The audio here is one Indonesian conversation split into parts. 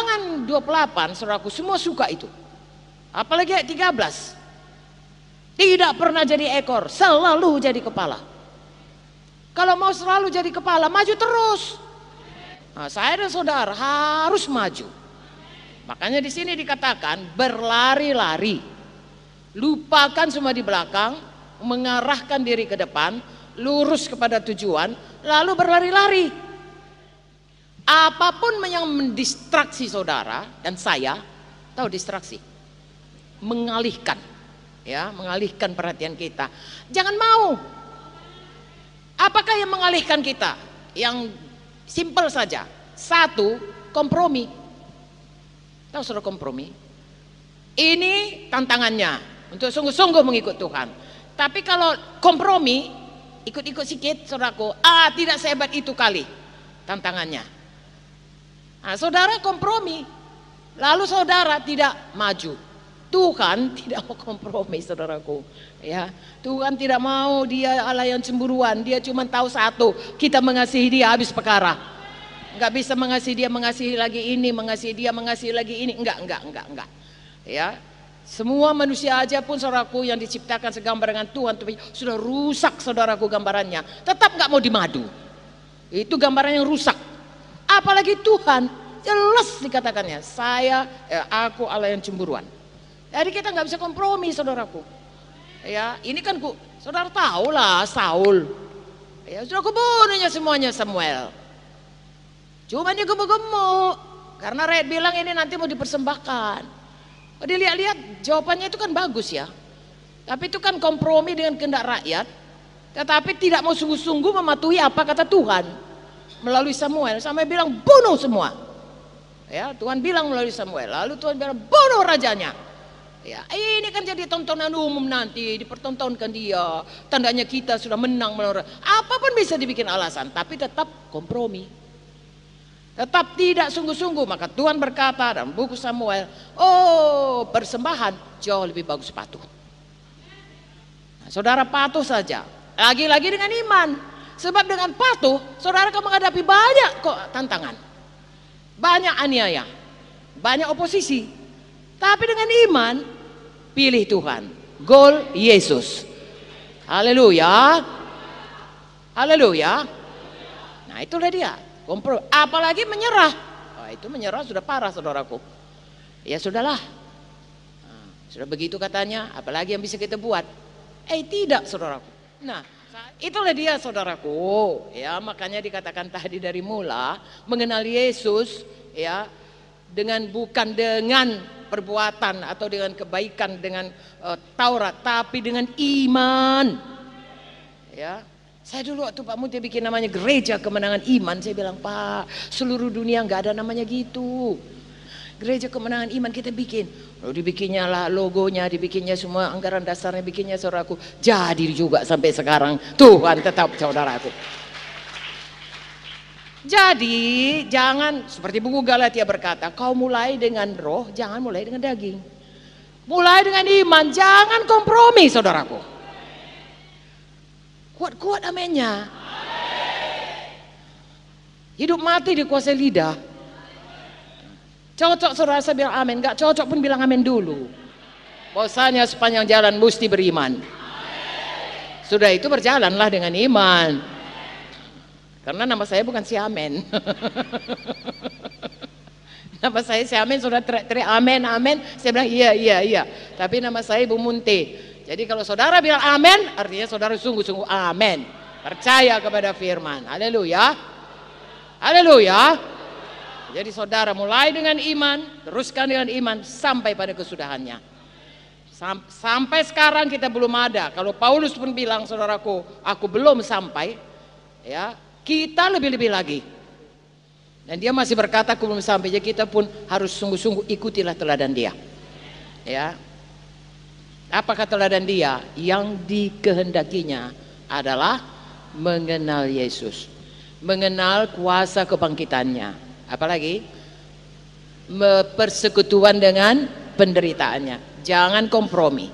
Ulangan 28, saudaraku, semua suka itu. Apalagi ayat 13. Tidak pernah jadi ekor, selalu jadi kepala. Kalau mau selalu jadi kepala, maju terus. Nah, saya dan saudara harus maju. Makanya di sini dikatakan berlari-lari. Lupakan semua di belakang, mengarahkan diri ke depan, lurus kepada tujuan, lalu berlari-lari. Apapun yang mendistraksi saudara dan saya, tahu distraksi, mengalihkan, ya, mengalihkan perhatian kita. Jangan mau. Apakah yang mengalihkan kita? Yang simpel saja. Satu, kompromi. Tahu saudara kompromi? Ini tantangannya untuk sungguh-sungguh mengikut Tuhan. Tapi kalau kompromi, ikut-ikut sikit, saudaraku, tidak sehebat itu kali tantangannya. Nah, saudara kompromi, lalu saudara tidak maju. Tuhan tidak mau kompromi, saudaraku. Ya, Tuhan tidak mau dia Allah yang cemburuan. Dia cuma tahu satu, kita mengasihi dia habis perkara. Enggak bisa mengasihi dia, mengasihi lagi ini, mengasihi dia, mengasihi lagi ini. Enggak. Ya, semua manusia aja pun, saudaraku, yang diciptakan segambar dengan Tuhan, tapi sudah rusak, saudaraku, gambarannya. Tetap enggak mau dimadu. Itu gambaran yang rusak. Apalagi Tuhan, jelas dikatakannya, aku Allah yang cemburuan. Jadi kita nggak bisa kompromi, saudaraku. Ya, ini kan saudara tahu lah Saul. Ya, sudah kebunuhnya semuanya Samuel. Cuma dia gemuk-gemuk karena rakyat bilang ini nanti mau dipersembahkan. Dilihat-lihat jawabannya itu kan bagus ya. Tapi itu kan kompromi dengan kehendak rakyat. Tetapi tidak mau sungguh-sungguh mematuhi apa kata Tuhan melalui Samuel. Samuel bilang bunuh semua. Ya, Tuhan bilang melalui Samuel. Lalu Tuhan bilang bunuh rajanya. Ya, ini kan jadi tontonan umum nanti, dipertontonkan dia. Tandanya kita sudah menang melawan. Apapun bisa dibikin alasan, tapi tetap kompromi. Tetap tidak sungguh-sungguh. Maka Tuhan berkata dalam buku Samuel, persembahan jauh lebih bagus patuh. Nah, saudara patuh saja. Lagi-lagi dengan iman. Sebab dengan patuh, saudara akan menghadapi banyak kok tantangan. Banyak aniaya, banyak oposisi. Tapi dengan iman, pilih Tuhan. Goal Yesus. Haleluya. Haleluya. Nah, itulah dia. Apalagi menyerah. Itu menyerah sudah parah, saudaraku. Ya sudahlah. Nah, sudah begitu katanya, apalagi yang bisa kita buat? Tidak, saudaraku. Nah, itulah dia, saudaraku. Ya, makanya dikatakan tadi dari mula mengenal Yesus, ya, bukan dengan perbuatan atau dengan kebaikan dengan Taurat, tapi dengan iman. Ya, saya dulu waktu Pak Muti bikin namanya Gereja Kemenangan Iman, saya bilang, Pak, seluruh dunia nggak ada namanya gitu. Gereja Kemenangan Iman kita bikin, dibikinnya lah logonya, dibikinnya semua anggaran dasarnya, bikinnya, saudaraku. Jadi juga sampai sekarang Tuhan tetap, saudaraku. Jadi jangan seperti buku Galatia berkata, kau mulai dengan roh, jangan mulai dengan daging. Mulai dengan iman, jangan kompromi, saudaraku. Kuat-kuat amennya. Hidup mati dikuasai lidah. Cocok saudara saya bilang amin, gak cocok pun bilang amin dulu. Bahwasanya sepanjang jalan mesti beriman. Sudah itu berjalanlah dengan iman. Karena nama saya bukan si Amen. Nama saya si Amen, sudah teriak amen, amen. Saya bilang iya. Tapi nama saya Ibu Munti. Jadi kalau saudara bilang amen, artinya saudara sungguh-sungguh amen. Percaya kepada firman. Haleluya. Haleluya. Jadi saudara mulai dengan iman, teruskan dengan iman sampai pada kesudahannya. Sampai sekarang kita belum ada. Kalau Paulus pun bilang, saudaraku, aku belum sampai, ya, kita lebih-lebih lagi. Dan dia masih berkata aku belum sampai. Jadi kita pun harus sungguh-sungguh ikutilah teladan dia. Ya. Apakah teladan dia? Yang dikehendakinya adalah mengenal Yesus, mengenal kuasa kebangkitannya. Apalagi persekutuan dengan penderitaannya. Jangan kompromi.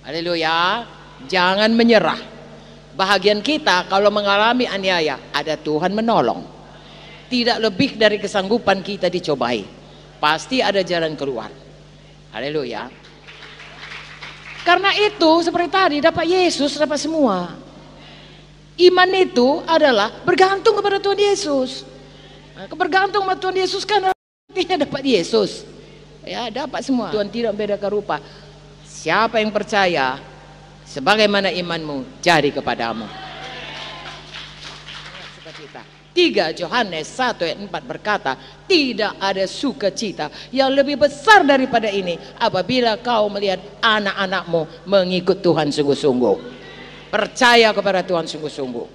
Haleluya. Jangan menyerah. Bahagian kita kalau mengalami aniaya, ada Tuhan menolong. Tidak lebih dari kesanggupan kita dicobai. pasti ada jalan keluar. Haleluya. Karena itu seperti tadi, dapat Yesus, dapat semua. Iman itu adalah bergantung kepada Tuhan Yesus. Nah, bergantung kepada Tuhan Yesus kan artinya dapat Yesus. Ya, dapat semua. Tuhan tidak membedakan rupa. Siapa yang percaya, sebagaimana imanmu jadi kepadamu. 3 Yohanes 1 ayat 4 berkata, tidak ada sukacita yang lebih besar daripada ini apabila kau melihat anak-anakmu mengikut Tuhan sungguh-sungguh, percaya kepada Tuhan sungguh-sungguh.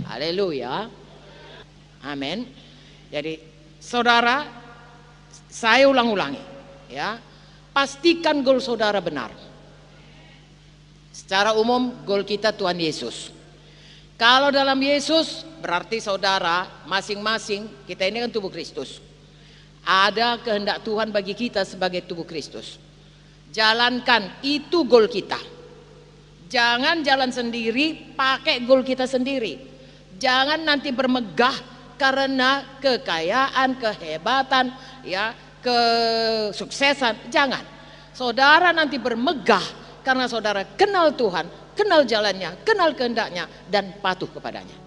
Haleluya, amin. Jadi saudara, saya ulang-ulangi ya, pastikan goal saudara benar. Secara umum goal kita Tuhan Yesus. Kalau dalam Yesus berarti saudara masing-masing kita ini kan tubuh Kristus. Ada kehendak Tuhan bagi kita sebagai tubuh Kristus. Jalankan, itu goal kita. Jangan jalan sendiri, pakai goal kita sendiri. Jangan nanti bermegah karena kekayaan, kehebatan, ya, kesuksesan. Jangan. Saudara nanti bermegah karena saudara kenal Tuhan, kenal jalannya, kenal kehendaknya, dan patuh kepadanya.